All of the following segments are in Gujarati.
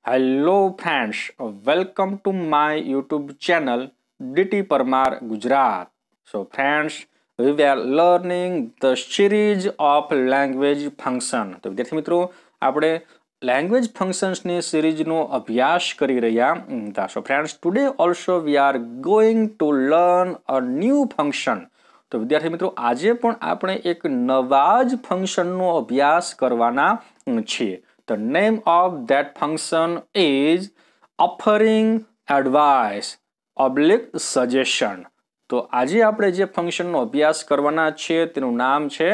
Hello friends, welcome to my YouTube channel DTPARMAR Gujarat. So friends, we were learning the series of language function. તો વિદ્યાર્થી મિત્રો આપણે language functions ની series નો અભ્યાસ કરી રહ્યા હતા. So friends, today also we are going to learn a new function. તો વિદ્યાર્થી મિત્રો આજે પણ આપણે એક નવા જ ફંક્શન નો અભ્યાસ કરવાના છીએ. The name of that function is offering advice / suggestion. તો આજે આપણે જે ફંક્શનનો અભ્યાસ કરવાના છે તેનું નામ છે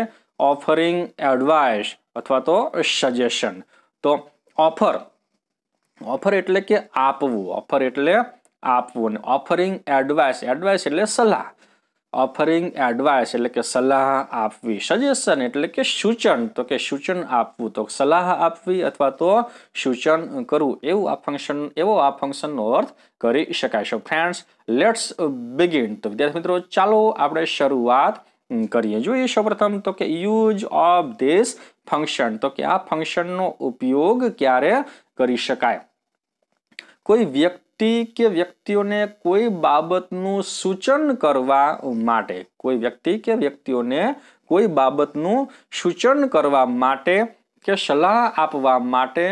offering advice અથવા તો suggestion. તો ઓફર એટલે કે આપવું, ઓફર એટલે આપવું, અને offering advice એટલે સલાહ, offering advice એટલે કે સલાહ આપવી, સજેશન એટલે કે સૂચન, તો કે સૂચન આપવું, તો સલાહ આપવી અથવા તો સૂચન કરવું, એવો આ ફંક્શનનો અર્થ કરી શકાય છે. Friends, let's begin. તો વિદ્યાર્થી મિત્રો ચાલો આપણે શરૂઆત કરીએ. જોઈએ સૌપ્રથમ તો કે યુઝ ઓફ ધીસ ફંક્શન, તો કે આ ફંક્શનનો ઉપયોગ ક્યારે કરી શકાય. કોઈ વ્યક્તિ કે વ્યક્તિઓને કોઈ બાબતનું સૂચન કરવા માટે, કોઈ વ્યક્તિ કે વ્યક્તિઓને કોઈ બાબતનું સૂચન કરવા માટે કે સલાહ આપવા માટે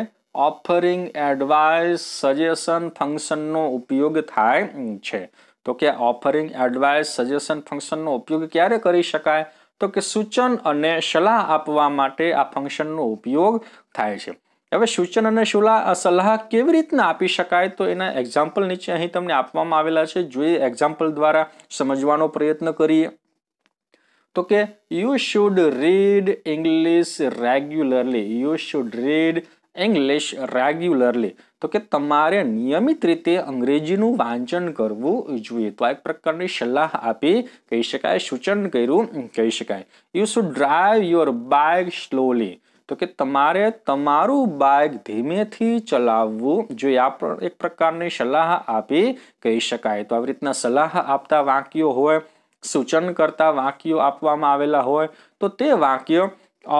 ઓફરિંગ એડવાઇસ સજેશન ફંક્શનનો ઉપયોગ થાય છે. તો કે ઓફરિંગ એડવાઇસ સજેશન ફંક્શનનો ઉપયોગ ક્યારે કરી શકાય, તો કે સૂચન અને સલાહ આપવા માટે આ ફંક્શનનો ઉપયોગ થાય છે. હવે સૂચન અને સલાહ કેવી રીતના આપી શકાય, તો એના એક્ઝામ્પલ નીચે અહીં તમને આપવામાં આવેલા છે. જોઈએ એક્ઝામ્પલ દ્વારા સમજવાનો પ્રયત્ન કરીએ. તો કે you should read English regularly, you should read English regularly, તો કે તમારે નિયમિત રીતે અંગ્રેજીનું વાંચન કરવું જોઈએ. તો આ એક પ્રકારની સલાહ આપી કહી શકાય, સૂચન કર્યું કહી શકાય. You should drive your bike slowly, તો કે તમારે તમારું બાઇક ધીમેથી ચલાવવું જોઈએ. આ પણ એક પ્રકારની સલાહ આપી કહી શકાય. તો આવી રીતના સલાહ આપતા વાક્યો હોય, સૂચન કરતા વાક્યો આપવામાં આવેલા હોય, તો તે વાક્ય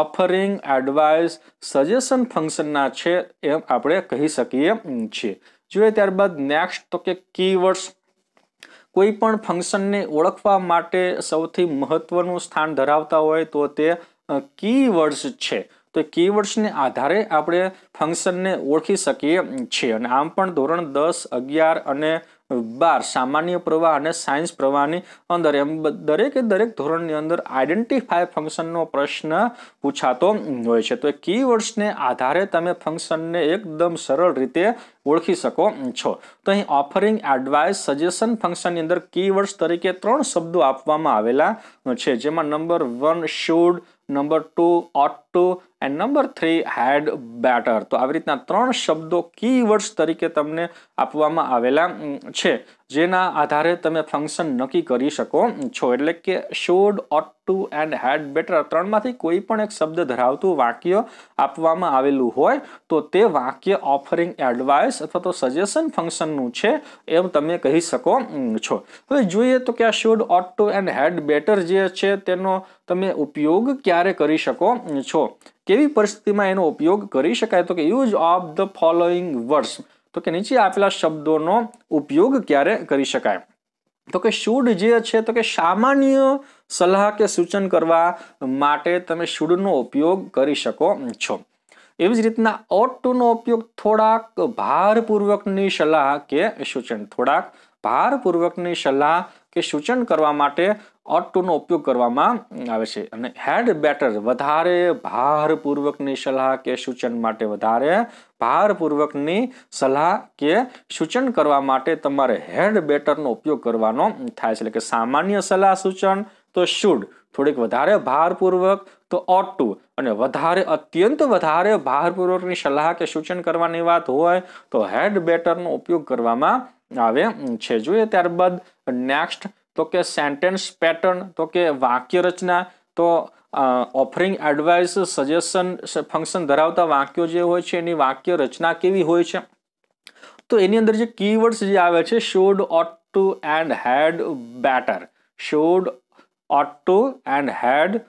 ઓફરિંગ એડવાઇસ સજેશન ફંક્શનના છે એમ આપણે કહી શકીએ છીએ. જોઈએ ત્યારબાદ નેક્સ્ટ, તો કે કીવર્ડ્સ. કોઈ પણ ફંક્શનને ઓળખવા માટે સૌથી મહત્વનું સ્થાન ધરાવતા હોય તો તે કીવર્ડ્સ છે. તો કીવર્ડ્સને આધારે આપણે ફંક્શનને ઓળખી શકીએ છીએ. અને આમ પણ ધોરણ 10, 11 અને 12 સામાન્ય પ્રવાહ અને સાયન્સ પ્રવાહની અંદર એમ દરેક ધોરણની અંદર આઈડેન્ટિફાય ફંક્શનનો પ્રશ્ન પૂછાતો હોય છે. તો એ કીવર્ડ્સને આધારે તમે ફંક્શનને એકદમ સરળ રીતે ઓળખી શકો છો. તો અહીં ઓફરિંગ એડવાઇસ સજેશન ફંક્શનની અંદર કીવર્ડ્સ તરીકે 3 શબ્દો આપવામાં આવેલા છે, જેમાં number 1 should, number 2 ought to and number 3 had better. તો આવી રીતના 3 શબ્દો કીવર્ડ્સ તરીકે તમને આપવામાં આવેલા છે, જેના આધારે તમે ફંક્શન નક્કી કરી શકો છો. એટલે કે should, ought to and had better ત્રણમાંથી કોઈ પણ એક શબ્દ ધરાવતું વાક્ય આપવામાં આવેલું હોય તો તે વાક્ય ઓફરિંગ એડવાઇસ અથવા તો સજેશન ફંક્શનનું છે એમ તમે કહી શકો છો. હવે જોઈએ તો કે આ should, ought to and had better જે છે તેનો તમે ઉપયોગ ક્યારે કરી શકો છો, કેવી પરિસ્થિતિમાં એનો ઉપયોગ કરી શકાય. તો કે use of the following words, તો કે નીચે આપેલા શબ્દોનો ઉપયોગ ક્યારે કરી શકાય. તો કે શુડ જે છે તો કે સામાન્ય સલાહ કે સૂચન કરવા માટે તમે શુડનો ઉપયોગ કરી શકો છો. એવી જ રીતના ought to નો ઉપયોગ થોડાક ભારપૂર્વકની સલાહ કે સૂચન, થોડાક ભારપૂર્વકની સલાહ કે સૂચન કરવા માટે ought to નો ઉપયોગ કરવામાં આવે છે. અને had better વધારે ભારપૂર્વકની સલાહ કે સૂચન માટે, વધારે ભારપૂર્વકની સલાહ કે સૂચન કરવા માટે તમારે had better નો ઉપયોગ કરવાનો થાય છે. એટલે કે સામાન્ય સલાહ સૂચન તો should, થોડીક વધારે ભારપૂર્વક તો ought to, અને વધારે અત્યંત વધારે ભારપૂર્વકની સલાહ કે સૂચન કરવાની વાત હોય તો had better નો ઉપયોગ કરવામાં આવે છે. જોઈએ ત્યારબાદ નેક્સ્ટ, તો કે સેન્ટેન્સ પેટર્ન, તો કે વાક્ય રચના. તો ઓફરિંગ એડવાઇસ સજેશન ફંક્શન ધરાવતા વાક્યો જે હોય છે એની વાક્ય રચના કેવી હોય છે, તો એની અંદર જે કીવર્ડ્સ જે આવે છે should, ought to and had better, should, ought to and had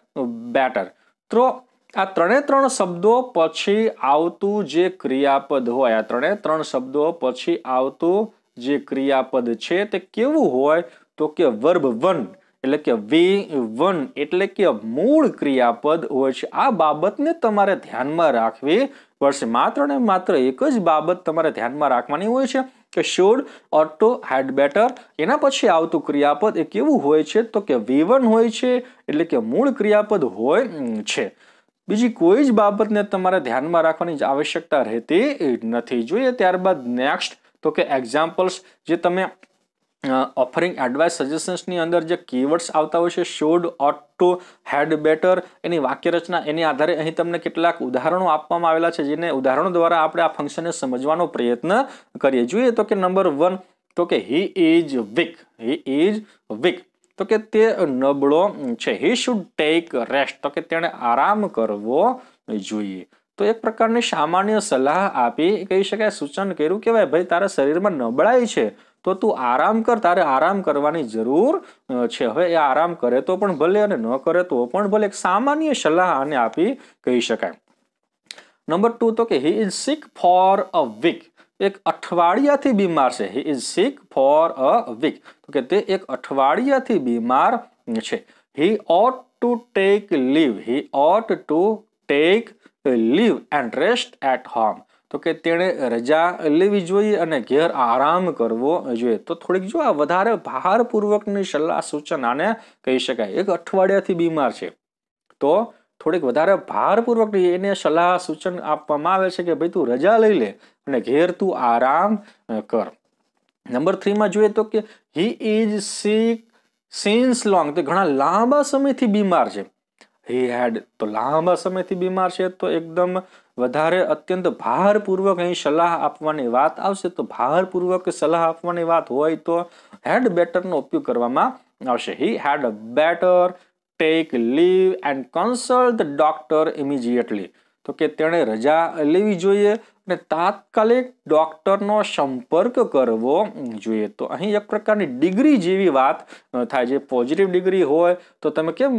better. તો આ ત્રણ શબ્દો પછી આવતું જે ક્રિયાપદ હોય, આ ત્રણ શબ્દો પછી આવતું જે ક્રિયાપદ છે તે કેવું હોય તો કે વર્બ વન એટલે કે V1 એટલે કે મૂળ ક્રિયાપદ હોય છે। આ બાબતને તમારે ધ્યાનમાં રાખવી પડશે। માત્ર ને માત્ર એક જ બાબત તમારે ધ્યાનમાં રાખવાની હોય છે કે should, ought to, had better એના પછી આવતું ક્રિયાપદ એ કેવું હોય છે તો કે V1 હોય છે એટલે કે મૂળ ક્રિયાપદ હોય છે। બીજી કોઈ જ બાબતને તમારે ધ્યાનમાં રાખવાની આવશ્યકતા રહેતી નથી। જોઈએ ત્યારબાદ નેક્સ્ટ તો કે એક્ઝામ્પલ્સ જે તમે ઓફરિંગ એડવાઇસ સજેશન્સની અંદર જે કીવર્ડ્સ આવતા હોય છે should, ought to, had better એની વાક્ય રચના એની આધારે અહીં તમને કેટલાક ઉદાહરણો આપવામાં આવેલા છે જેને ઉદાહરણો દ્વારા આપણે આ ફંક્શનને સમજવાનો પ્રયત્ન કરીએ। જોઈએ તો કે નંબર 1 તો કે he is weak તો કે તે નબળો છે। he should take rest તો કે તેણે આરામ કરવો જોઈએ। તો એક પ્રકારની સામાન્ય સલાહ આપી કહી શકાય, સૂચન કર્યું કે ભાઈ તારા શરીરમાં નબળાઈ છે તો તું આરામ કર, તારે આરામ કરવાની જરૂર છે। હવે એ આરામ કરે તો પણ ભલે અને ન કરે તો પણ ભલે, એક સામાન્ય સલાહ આને આપી કહી શકાય। નંબર 2 તો કે he is sick for a week એક અઠવાડિયાથી બીમાર છે। he is sick for a week તો કે તે એક અઠવાડિયાથી બીમાર છે। he ought to take leave and rest at home તો કે તેણે રજા લેવી જોઈએ અને ઘેર આરામ કરવો જોઈએ। તો થોડીક જો આ વધારે ભારપૂર્વકની સલાહ સૂચન આને કહી શકાય। એક અઠવાડિયાથી બીમાર છે તો થોડીક વધારે ભારપૂર્વક એને સલાહ સૂચન આપવામાં આવે છે કે ભાઈ તું રજા લઈ લે અને ઘેર તું આરામ કર। નંબર 3 માં જોઈએ તો કે he is sick since long તો ઘણા લાંબા સમયથી બીમાર છે। he had તો લાંબા સમયથી બીમાર છે તો એકદમ વધારે અત્યંત ભારપૂર્વક અહીં સલાહ આપવાની વાત આવશે તો ભારપૂર્વક સલાહ આપવાની વાત હોય તો had better નો ઉપયોગ કરવામાં આવશે। he had better take leave and consult the doctor immediately તો કે તેણે રજા લેવી જોઈએ અને તાત્કાલિક ડોક્ટરનો સંપર્ક કરવો જોઈએ। તો અહીં એક પ્રકારની ડિગ્રી જેવી વાત થાય છે। પોઝિટિવ ડિગ્રી હોય તો તમે કેમ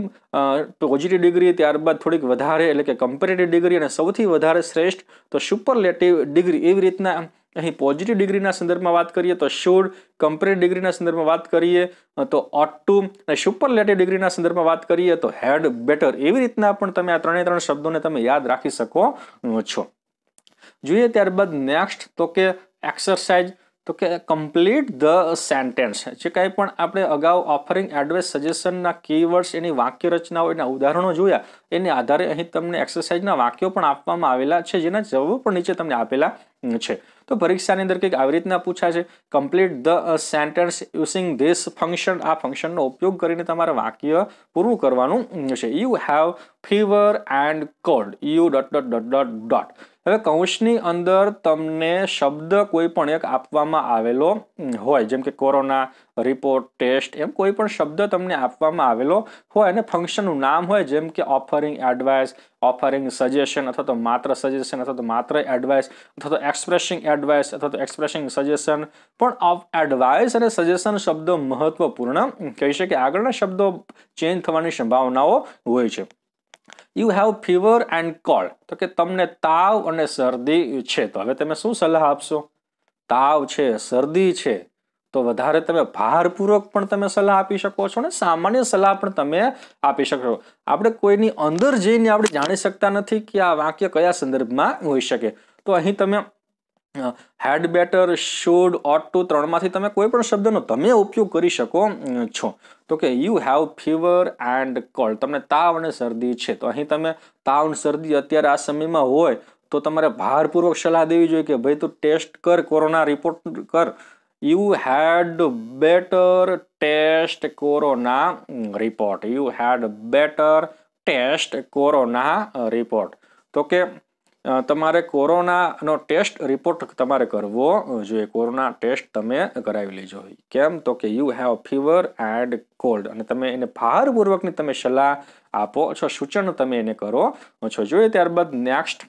પોઝિટિવ ડિગ્રી ત્યારબાદ થોડીક વધારે એટલે કે કમ્પેરેટિવ ડિગ્રી અને સૌથી વધારે શ્રેષ્ઠ તો સુપરલેટિવ ડિગ્રી એવી રીતના અહીં પોઝિટિવ ડિગ્રીના સંદર્ભમાં વાત કરીએ તો should, કમ્પેરેટિવ ડિગ્રીના સંદર્ભમાં વાત કરીએ તો ought to અને સુપરલેટિવ ડિગ્રીના સંદર્ભમાં વાત કરીએ તો had better એવી રીતના પણ તમે આ ત્રણે શબ્દોને તમે યાદ રાખી શકો છો। જોઈએ ત્યારબાદ નેક્સ્ટ તો કે એક્સરસાઇઝ તો કે કમ્પ્લીટ ધ સેન્ટેન્સ જે કાંઈ પણ આપણે અગાઉ ઓફરિંગ એડવાઇસ સજેશનના કીવર્ડ્સ એની વાક્ય રચનાઓ એના ઉદાહરણો જોયા એની આધારે અહીં તમને એક્સરસાઇઝના વાક્યો પણ આપવામાં આવેલા છે જેના જવાબો પણ નીચે તમને આપેલા છે। તો પરીક્ષાની અંદર કંઈક આવી રીતના પૂછાય છે complete the sentence using this function આ ફંક્શનનો ઉપયોગ કરીને તમારે વાક્ય પૂરું કરવાનું છે। You have fever and cold you ... હવે કૌંસની અંદર તમને શબ્દ કોઈ પણ એક આપવામાં આવેલો હોય જેમ કે કોરોના, રિપોર્ટ, ટેસ્ટ એમ કોઈ પણ શબ્દ તમને આપવામાં આવેલો હોય અને ફંક્શનનું નામ હોય જેમ કે ઓફરિંગ એડવાઇસ, ઓફરિંગ સજેશન અથવા તો માત્ર સજેશન અથવા તો માત્ર એડવાઇસ અથવા તો એક્સપ્રેસિંગ એડવાઇસ અથવા તો એક્સપ્રેસિંગ સજેશન પણ એડવાઇસ અને સજેશન શબ્દો મહત્વપૂર્ણ કહી શકે। આગળના શબ્દો ચેન્જ થવાની સંભાવનાઓ હોય છે। You have fever and cold તો કે તમને તાવ અને શરદી છે તો હવે તમે શું સલાહ આપશો? તાવ છે, શરદી છે તો વધારે તમે ભારપૂર્વક પણ તમે સલાહ આપી શકો છો ને સામાન્ય સલાહ પણ તમે આપી શકો। આપણે કોઈની અંદર જઈને આપણે જાણી શકતા નથી કે આ વાક્ય કયા સંદર્ભમાં હોઈ શકે તો અહીં તમે had better, should, ought to ત્રણમાંથી તમે કોઈ પણ શબ્દનો તમે ઉપયોગ કરી શકો છો। તો કે you have fever and cold તમને તાવ અને શરદી છે તો અહીં તમે તાવ અને શરદી અત્યારે આ સમયમાં હોય તો તમારે ભારપૂર્વક સલાહ દેવી જોઈએ કે ભાઈ તું ટેસ્ટ કર, કોરોના રિપોર્ટ કર। You had better test corona report, you had better test corona report તો કે તમારે કોરોનાનો ટેસ્ટ રિપોર્ટ તમારે કરવો જોઈએ, કોરોના ટેસ્ટ તમે કરાવી લેજો। કેમ તો કે you have fever and cold અને તમે એને ભારપૂર્વકની તમે સલાહ આપો છો, સૂચન તમે એને કરો છો। જોઈએ ત્યારબાદ next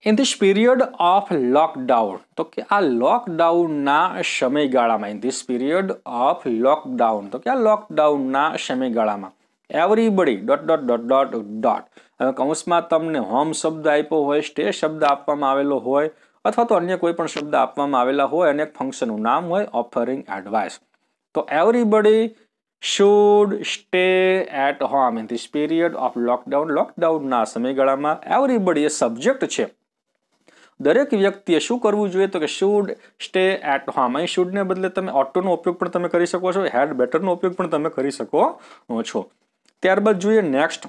in this period of lockdown તો કે આ લોકડાઉનના સમયગાળામાં in this period of lockdown તો કે આ લોકડાઉનના સમયગાળામાં everybody dot dot dot dot dot. હવે કૌંસમાં તમને હોમ શબ્દ આપ્યો હોય, સ્ટે શબ્દ આપવામાં આવેલો હોય અથવા તો અન્ય કોઈ પણ શબ્દ આપવામાં આવેલા હોય અને એક ફંક્શનનું નામ હોય ઓફરિંગ એડવાઇસ. તો everybody should stay at home in this period of lockdown. લોકડાઉનના સમયગાળામાં એવરીબડી એ સબ્જેક્ટ છે. દરેક વ્યક્તિએ શું કરવું જોઈએ તો કે શુડ સ્ટે એટ હોમ. અહીં શુડને બદલે તમે ઓટોનો ઉપયોગ પણ તમે કરી શકો છો, હેડ બેટરનો ઉપયોગ પણ તમે કરી શકો છો. ત્યારબાદ જોઈએ નેક્સ્ટ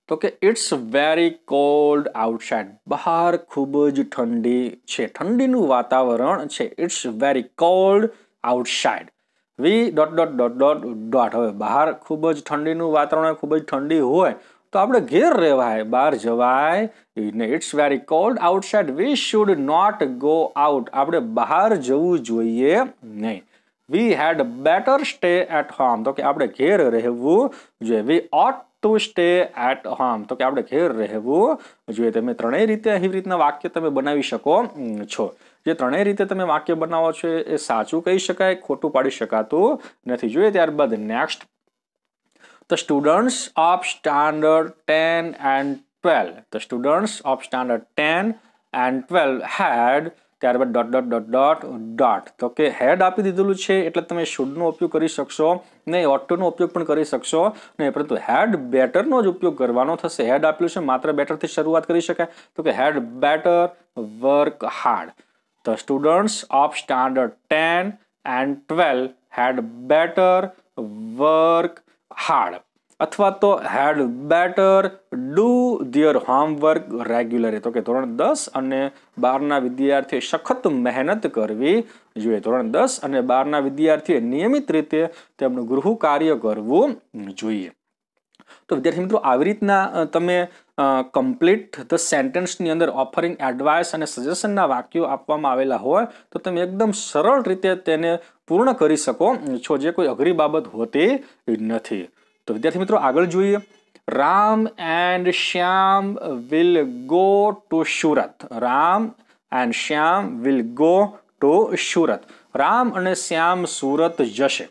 તો કે ઇટ્સ વેરી કોલ્ડ આઉટસાઇડ. બહાર ખૂબ જ ઠંડી છે, ઠંડીનું વાતાવરણ છે. It's very cold outside. We dot dot dot dot dot. હવે બહાર ખૂબ જ ઠંડીનું વાતાવરણ, ખૂબ જ ઠંડી હોય તો આપણે ઘેર રહેવાય, બહાર જવાય ને. It's very cold outside. We should not go out. આપણે બહાર જવું જોઈએ નહીં. We had better stay at home. તો કે આપણે ઘેર રહેવું જોઈએ. We ought to stay at home. તો કે આપણે ઘેર રહેવું જોઈએ. તમે ત્રણેય રીતે આવી રીતના વાક્ય તમે બનાવી શકો છો. જે ત્રણેય રીતે તમે વાક્ય બનાવો છો એ સાચું કહી શકાય, ખોટું પાડી શકાતું નથી. જોઈએ ત્યારબાદ next. The students of standard 10 and 12. The students of standard 10 and 12 had ત્યારબાદ dot dot dot dot dot. તો કે હેડ આપી દીધેલું છે એટલે તમે શુડનો ઉપયોગ કરી શકશો નહીં, ઓટોનો ઉપયોગ પણ કરી શકશો નહીં, પરંતુ હેડ બેટરનો જ ઉપયોગ કરવાનો થશે. હેડ આપેલું છે, માત્ર બેટરથી શરૂઆત કરી શકાય. તો કે had better work hard. The students of standard 10 and 12 had better work hard. અથવા તો had better do their homework regularly. તો કે ધોરણ 10 અને 12ના વિદ્યાર્થીઓએ સખત મહેનત કરવી જોઈએ. ધોરણ 10 અને 12ના વિદ્યાર્થીઓએ નિયમિત રીતે તેમનું ગૃહ કાર્ય કરવું જોઈએ. તો વિદ્યાર્થી મિત્રો, આવી રીતના તમે કમ્પ્લીટ ધ સેન્ટેન્સની અંદર ઓફરિંગ એડવાઇસ અને સજેશનના વાક્યો આપવામાં આવેલા હોય તો તમે એકદમ સરળ રીતે તેને પૂર્ણ કરી શકો છો, જે કોઈ અઘરી બાબત હોતી નથી. તો વિદ્યાર્થી મિત્રો, આગળ જોઈએ. Ram and Shyam will go to Surat. Ram and Shyam will go to Surat. Ram અને શ્યામ સુરત જશે.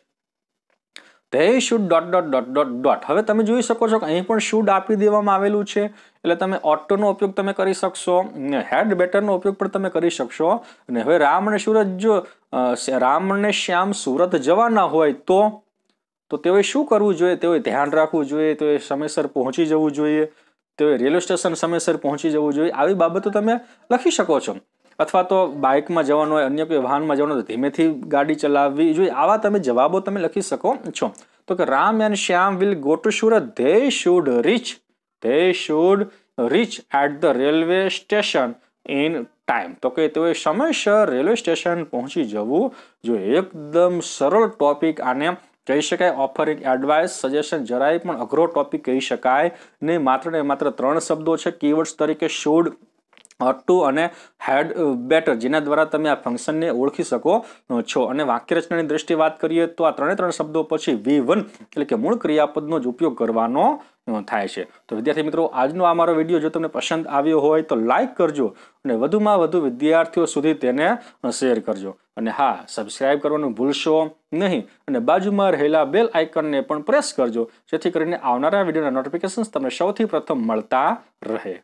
They should dot dot dot dot dot. હવે તમે જોઈ શકો છો કે અહીં પણ શુડ આપી દેવામાં આવેલું છે એટલે તમે ઓટોનો ઉપયોગ તમે કરી શકશો, હેડ બેટરનો ઉપયોગ પણ તમે કરી શકશો. અને હવે રામ અને સુરત, જો રામ અને શ્યામ સુરત જવાના હોય તો તેઓએ શું કરવું જોઈએ? તેઓએ ધ્યાન રાખવું જોઈએ, તેઓએ સમયસર પહોંચી જવું જોઈએ, તેઓએ રેલવે સ્ટેશન સમયસર પહોંચી જવું જોઈએ. આવી બાબતો તમે લખી શકો છો. અથવા તો બાઇકમાં જવાનું હોય, અન્ય કોઈ વાહનમાં જવાનું હોય તો ધીમેથી ગાડી ચલાવવી જોઈએ. આવા તમે જવાબો તમે લખી શકો છો. તો કે Ram and Shyam will go to Surat. They should reach at the railway station in time. તો કે તેઓએ સમયસર રેલવે સ્ટેશન પહોંચી જવું જોઈએ. એકદમ સરળ ટોપિક આને કહી શકાય. ઓફરિંગ એડવાઇસ સજેશન જરાય પણ અઘરો ટોપિક કહી શકાય નહીં. માત્ર ને માત્ર 3 શબ્દો છે કીવર્ડ્સ તરીકે, શુડ, ટુ અને હેડ બેટર, જેના દ્વારા તમે આ ફંક્શનને ઓળખી શકો છો. અને વાક્યરચનાની દ્રષ્ટિએ વાત કરીએ તો આ 3 શબ્દો પછી V1 એટલે કે મૂળ ક્રિયાપદનો જ ઉપયોગ કરવાનો થાય છે. તો વિદ્યાર્થી મિત્રો, આજનો આ મારો વિડીયો જો તમને પસંદ આવ્યો હોય તો લાઈક કરજો અને વધુમાં વધુ વિદ્યાર્થીઓ સુધી તેને શેર કરજો. અને હા, સબસ્ક્રાઇબ કરવાનું ભૂલશો નહીં અને બાજુમાં રહેલા બેલ આઇકનને પણ પ્રેસ કરજો, જેથી કરીને આવનારા વિડીયોના નોટિફિકેશન્સ તમને સૌથી પ્રથમ મળતા રહે.